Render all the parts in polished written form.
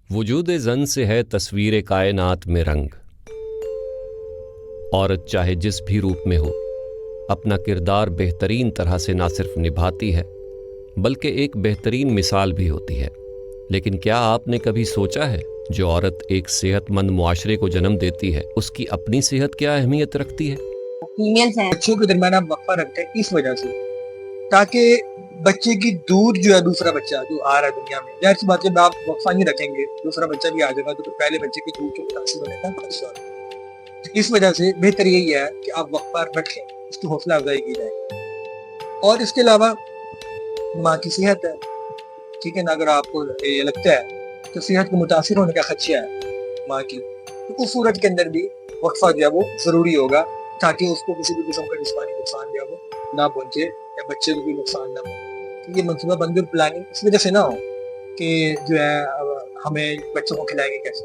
वजूद ज़न से है तस्वीर कायनात में रंग। औरत चाहे जिस भी रूप में हो, अपना किरदार बेहतरीन तरह से ना सिर्फ निभाती है बल्कि एक बेहतरीन मिसाल भी होती है। लेकिन क्या आपने कभी सोचा है जो औरत एक सेहतमंद मुआशरे को जन्म देती है, उसकी अपनी सेहत क्या अहमियत रखती है? फीमेल्स हैं, बच्चों के दरमियान आप वक्फा रखते हैं इस वजह से ताकि बच्चे की दूर जो है दूसरा बच्चा जो आ रहा है दुनिया में, जाहिर सी बात है आप वक्फा नहीं रखेंगे दूसरा बच्चा भी आ जाएगा तो पहले बच्चे की दूर के मुतासिर होने का खदशा है। इस वजह से बेहतर यही है कि आप वक्फा रखें, उसकी हौसला अफजाई की जाए। और इसके अलावा माँ की सेहत है, ठीक है ना, अगर आपको ये लगता है तो सेहत को मुतासिर होने का खदशा है माँ की, तो उस सूरत के अंदर भी वक्फा जो है वो जरूरी होगा ताकि उसको किसी भी किस्म का जिस्मानी नुकसान जो है वो ना पहुंचे या बच्चे को भी नुकसान ना हो। ये मनसूबा बंदी और प्लानिंग इस वजह से ना हो कि जो है हमें बच्चों को खिलाएंगे कैसे,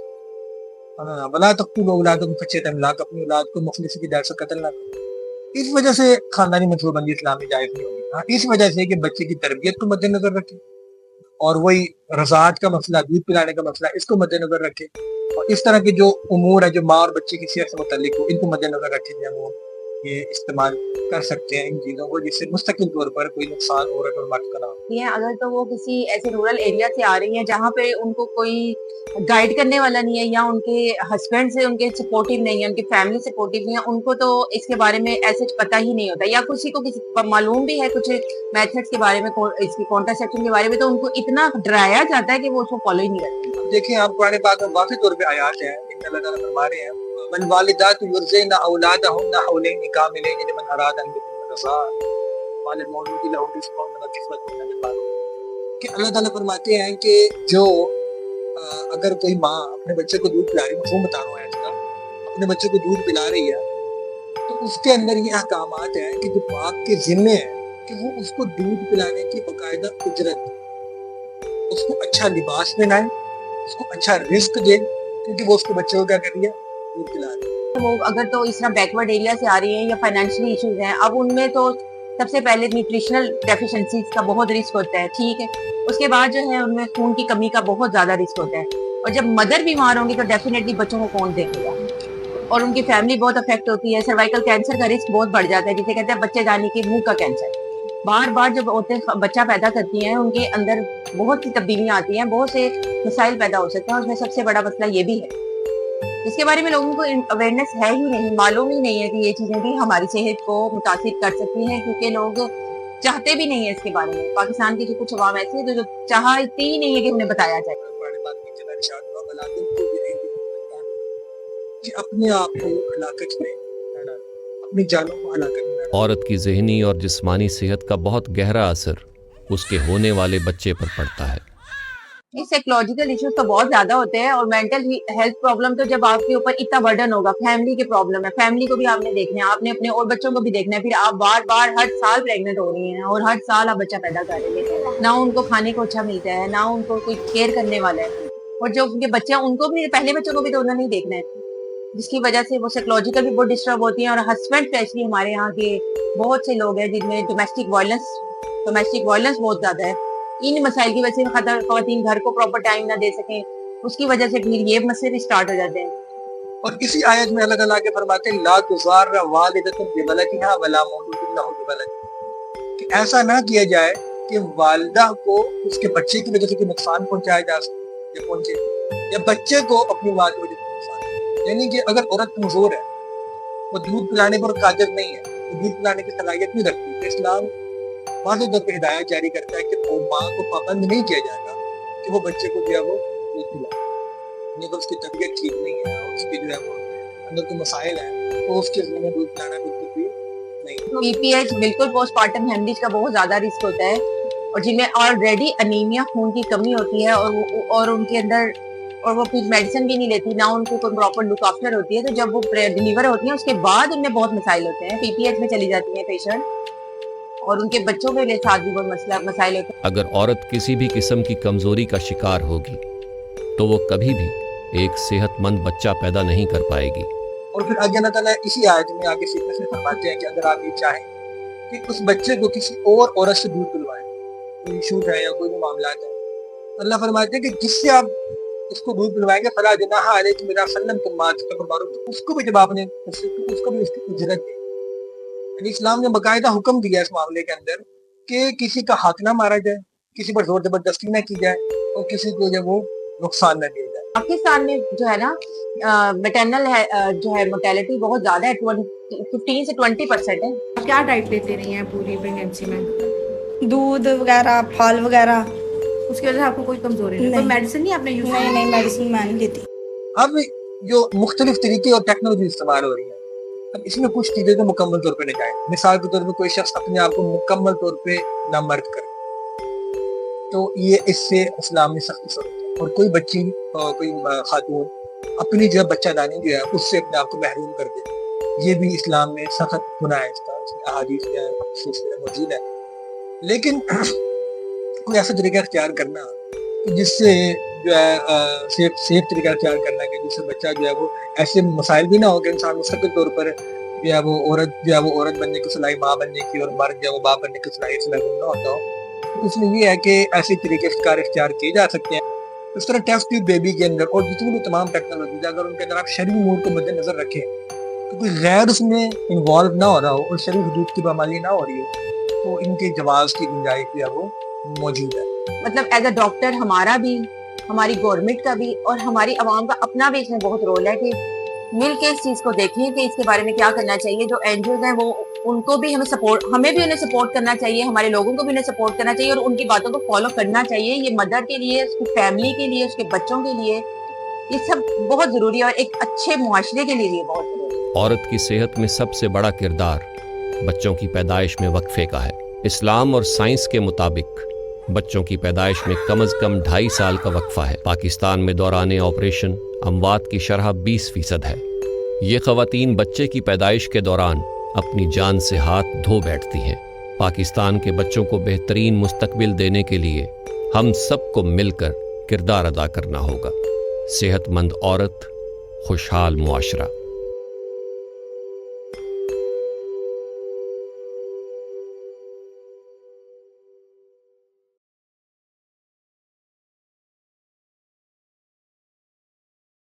बला तख्तुलू औलादकुम खश्यत इमलाक, अपनी औलाद को मुखलिसी की डर से कत्ल ना करें। इस वजह से खानदानी मनसूबा बंदी इस्लाम में जायज नहीं होगी। हाँ, इस वजह से कि बच्चे की तरबियत को मद्देनजर रखें और वही रज़ाअत का मसला, दूध पिलाने का मसला, इसको मद्देनजर रखें और इस तरह के जो उमूर है जो माँ और बच्चे की सेहत से मुताल्लिक हो, इनको मद्देनजर रखें जो वो ये इस्तेमाल कर सकते हैं इन चीज़ों को, जिससे मुस्तकिल तौर पर कोई नुकसान औरत और मर्द का ना हो। हैं, अगर तो वो किसी ऐसे रूरल एरिया से आ रही हैं जहाँ पे उनको कोई गाइड करने वाला नहीं है या उनके हस्बैंड से उनके सपोर्टिव नहीं है, उनकी फैमिली सपोर्टिव नहीं है, उनको तो इसके बारे में ऐसे पता ही नहीं होता, या किसी को किसी मालूम भी है कुछ मेथड्स के बारे में, इसकी कॉन्ट्रासेप्शन के बारे में, तो उनको इतना डराया जाता है कि वो उसको फॉलो ही नहीं करते। देखिए आप कुरान पाक में वाक़ई तौर पे आयात हैं, अल्लाह ताला फरमा रहे हैं मन वालिदातु युरज़िना औलादहुन्ना हौलैनि कामिलैनि लिमन अरादा अन युतिम्मा रज़ाअ वालिल मौलूदी लहु रिज़्क़ुन व किस्वतुन मिन मालूम, कि अल्लाह ताला फरमाते हैं कि जो अगर कोई माँ अपने बच्चे को दूध पिला रही है, मफ़हूम बता रहा हूँ इसका, अपने बच्चे को दूध पिला रही है तो उसके अंदर ये अहकामात हैं कि जो बाप के जिम्मे है कि वो उसको दूध पिलाने की बाकायदा उजरत, उसको अच्छा लिबास पहनाए, उसको अच्छा रिस्क दे, क्योंकि वो उसके बच्चे को क्या कर रही है, दूध पिला रही है। वो अगर तो इस तरह बैकवर्ड एरिया से आ रही है या फाइनेंशियली इश्यूज हैं, अब उनमें तो सबसे पहले न्यूट्रिशनल डेफिशिएंसीज का बहुत रिस्क होता है, ठीक है, उसके बाद जो है उनमें खून की कमी का बहुत ज्यादा रिस्क होता है, और जब मदर बीमार होंगी तो डेफिनेटली बच्चों को कौन देखेगा, और उनकी फैमिली बहुत अफेक्ट होती है। सर्वाइकल कैंसर का रिस्क बहुत बढ़ जाता है, जिसे कहते हैं बच्चे जाने के मुंह का कैंसर। बार बार जब औरतें बच्चा पैदा करती हैं उनके अंदर बहुत सी तब्दीलियां आती हैं, बहुत से मसाइल पैदा हो सकते हैं, उसमें सबसे बड़ा मसला ये भी है जिसके बारे में लोगों को अवेयरनेस है ही नहीं, मालूम ही नहीं है कि ये चीजें भी हमारी सेहत को मुतासिर कर सकती हैं, क्योंकि लोग चाहते भी नहीं है इसके बारे में। पाकिस्तान की जो कुछ अवाम ऐसी है जो चाहती ही नहीं है कि उन्हें बताया जाए। कि अपने आप को हलाकत में न डालें, अपनी जानों को हलाकत में न डालें। औरत की ज़हनी और जिस्मानी सेहत का बहुत गहरा असर उसके होने वाले बच्चे पर पड़ता है। साइकोलॉजिकल इश्यूज तो बहुत ज्यादा होते हैं, और मेंटल हेल्थ प्रॉब्लम तो जब आपके ऊपर इतना बर्डन होगा, फैमिली के प्रॉब्लम है, फैमिली को भी आपने देखना है, आपने अपने और बच्चों को भी देखना है, फिर आप बार बार हर साल प्रेग्नेंट हो रही हैं और हर साल आप बच्चा पैदा कर रही हैं, ना उनको खाने को अच्छा मिलता है, ना उनको कोई केयर करने वाला है, और जो उनके बच्चे हैं उनको भी, पहले बच्चों को भी तो उन्होंने नहीं देखना है, जिसकी वजह से वो साइकोलॉजिकल भी बहुत डिस्टर्ब होती हैं। और हस्बैंड स्पेशली हमारे यहाँ के बहुत से लोग हैं जिनमें डोमेस्टिक वायलेंस बहुत ज्यादा है, इन मसाइल की वजह से खवातीन घर को प्रॉपर टाइम ना दे सकें, उसकी वजह से फिर ये मसले भी स्टार्ट हो जाते हैं। और इसी आयत में अल्लाह ताला के फरमाते हैं ला तुज़ार वालिदतुन बिवलदिहा वला मौलूदुन लहु बिवलदिही, कि ऐसा ना किया जाए कि वालिदा को उसके बच्चे की वजह से कोई नुकसान पहुंचाया जा सके या पहुंचे, या बच्चे को अपनी माँ की वजह से नुकसान। यानी कि अगर औरत कमजोर है, वो दूध पिलाने पर कादिर नहीं है, वो दूध पिलाने की सलाहियत नहीं रखती, तो इस्लाम वाज़ेह तौर पे हिदायत जारी करता है कि वो माँ को पाबंद नहीं किया जाएगा कि वो बच्चे को जो है वो दूध पिलाए, नहीं तो उसकी तबीयत ठीक नहीं है और उसकी जो है वो अंदर के मसाइल हैं, तो उसके ज़िम्मे दूध पिलाना बिल्कुल भी नहीं। पीपीएच बिल्कुल पोस्टपार्टम हेमरेज का बहुत ज्यादा रिस्क होता है, और जिनमें ऑलरेडी अनीमिया, खून की कमी होती है, और उनके अंदर, और वो कुछ मेडिसिन भी नहीं लेती, ना उनको कोई प्रॉपर लुक आफ्टर होती है, तो जब वो डिलीवर होती है उसके बाद उनमें बहुत मसाइल होते हैं, पीपीएच में चली जाती है पेशेंट, और उनके बच्चों के लिए साथ भी बहुत मसाइल होते हैं। अगर औरत किसी भी किस्म की कमजोरी का शिकार होगी तो वो कभी भी एक सेहतमंद बच्चा पैदा नहीं कर पाएगी। और फिर आगे अल्लाह ताला इसी आयत में आगे सीखने से फरमाते हैं कि अगर आप ये चाहें कि उस बच्चे को किसी और औरत से दूध पिलवाएं, कोई इशू है या कोई भी मामला है, अल्लाह फरमाते हैं कि जिससे आप اس کو دودھ پلوائیں گے فلا جناح علیکم اذا سلمتم ما آتیتم بالمعروف، تو اس کو بھی جب آپ نے اس کو بھی اس کی اجرت دی. یعنی اسلام نے باقاعدہ حکم دیا اس معاملے کے اندر کہ کسی کا ہاتھ نہ مارا جائے، کسی پر زور زبردستی نہ کی جائے اور کسی کو جو وہ نقصان نہ دیا جائے. پاکستان میں جو ہے نا میٹرنل جو ہے موٹیلٹی بہت زیادہ ہے، 15 سے 20% ہے. کیا ڈائٹ لیتے رہی ہیں پوری پریگنینسی میں؟ دودھ وغیرہ، پھل وغیرہ. اس کی وجہ سے آپ کو کوئی کمزوری نہیں؟ کوئی میڈیسن نہیں آپ نے یوز کی؟ نہیں میڈیسن میں نہیں لیتی. اب جو مختلف طریقے اور ٹیکنالوجی استعمال ہو رہی ہیں، اب اس میں کچھ چیزیں تو مکمل طور پہ نجائز. مثال کے طور پہ کوئی شخص اپنے آپ کو مکمل طور پہ نامرد کرے تو یہ اس سے اسلام میں سختی سے ہوتا ہے. اور کوئی بچی کوئی خاتون اپنی جو بچہ دانی جو ہے اس سے اپنے آپ کو محروم کر دے، یہ بھی اسلام میں سخت گناہ ہے. اس کا اس میں احادیث موجود ہے. لیکن کوئی ایسا طریقہ اختیار کرنا جس سے جو ہے سیف طریقہ اختیار کرنا کہ جس سے بچہ جو ہے وہ ایسے مسائل بھی نہ ہو کہ انسان مستقل طور پر جو ہے وہ عورت بننے کی صلاحیت، ماں بننے کی، اور مرد جو ہے وہ باپ بننے کی صلاحیت سے محروم نہ ہوتا ہو. اس میں یہ ہے کہ ایسے طریقے اختیار کیے جا سکتے ہیں. اس طرح ٹیسٹ ٹیوب بیبی کے اندر اور جتنی بھی تمام ٹیکنالوجیز اگر ان کے اندر آپ شرعی امور کو مد نظر رکھیں تو کوئی غیر اس میں انوالو نہ ہو رہا ہو اور شرعی حدود کی پامالی نہ ہو رہی ہو تو ان کے جواز کی گنجائش جو ہے وہ موجود ہے. مطلب ایز اے ڈاکٹر ہمارا بھی، ہماری گورنمنٹ کا بھی اور ہماری عوام کا اپنا بھی اس میں بہت رول ہے کہ مل کے اس چیز کو دیکھیں کہ اس کے بارے میں کیا کرنا چاہیے. جو این جی اوز ہیں وہ ان کو بھی ہمیں بھی انہیں سپورٹ کرنا چاہیے، ہمارے لوگوں کو بھی انہیں سپورٹ کرنا چاہیے اور ان کی باتوں کو فالو کرنا چاہیے. یہ مدر کے لیے، اس کی فیملی کے لیے، اس کے بچوں کے لیے یہ سب بہت ضروری ہے اور ایک اچھے معاشرے کے لیے یہ بہت ضروری ہے. عورت کی صحت میں سب سے بڑا کردار بچوں کی پیدائش میں وقفے کا ہے. اسلام اور سائنس کے مطابق بچوں کی پیدائش میں کم از کم 2.5 سال کا وقفہ ہے. پاکستان میں دوران آپریشن اموات کی شرح 20% ہے. یہ خواتین بچے کی پیدائش کے دوران اپنی جان سے ہاتھ دھو بیٹھتی ہیں. پاکستان کے بچوں کو بہترین مستقبل دینے کے لیے ہم سب کو مل کر کردار ادا کرنا ہوگا. صحت مند عورت، خوشحال معاشرہ.